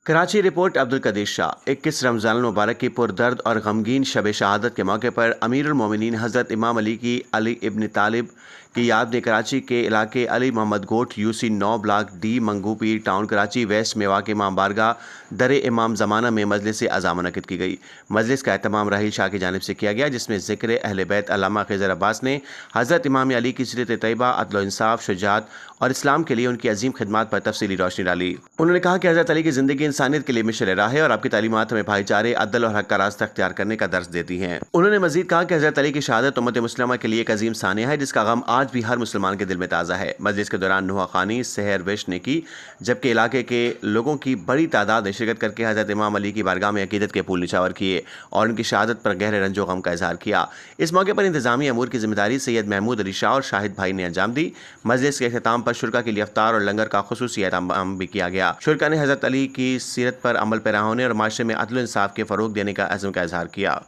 Karachi report Abdul Qadeer Shah. 21 Ramzan मुबारक की पुरदर्द और गमगीन शब शहादत के मौके पर अमीरुल मोमिनीन हज़रत इमाम अली की अली इब्न तालिब की याद में कराची के इलाके अली मोहम्मद गोट यूसी 9 ब्लॉक डी मंगू पीर टाउन कराची वेस्ट में वाक़ इमाम बारगाह दर इमाम ज़माना में मजलिस अज़ा मुनक़िद की गई। मजलिस का एहतमाम राहिल शाह की जानिब से किया गया, जिसमें ज़िक्र अहले बैत अल्लामा ख़िज़र अब्बास ने हज़रत इमाम अली की सीरत तैयबा, अदल इंसाफ, शुजाअत और इस्लाम के लिए उनकी अजीम खिदमत पर तफसीली रोशनी डाली। उन्होंने कहा कि हज़रत अली की ज़िंदगी इंसानियत के लिए मिशल राह है और आपकी तालीमात हमें भाईचारे, अदल और हक का रास्ता अख्तियार करने का दर्स देती हैं। उन्होंने मजीद कहा कि हज़रत अली की शहादत उम्मत मुस्लिमा के लिए एक अजीम सानिया है, जिसका गम आज भी हर मुसलमान के दिल में ताज़ा है। मजलिस के दौरान नुहा खानी, सहर वेश ने की, जबकि इलाके के लोगों की बड़ी तादाद ने शिरकत करके हज़रत इमाम अली की बारगाह में अकीदत के फूल निछावर किए और उनकी शहादत पर गहरे रंजो गम का इजहार किया। इस मौके पर इंतजामी अमूर की जिम्मेदारी सैयद महमूद अली शाह और शाहिद भाई ने अंजाम दी। मजलिस के अख्ताम पर शुरका के लिए अफ्तार और लंगर का खुसूसी एहतमाम भी किया गया। शुरका ने हज़रत अली की सीरत पर अमल पैरा होने और माशरे में अदल इंसाफ के फ़रोग़ देने का अज़्म का इजहार किया।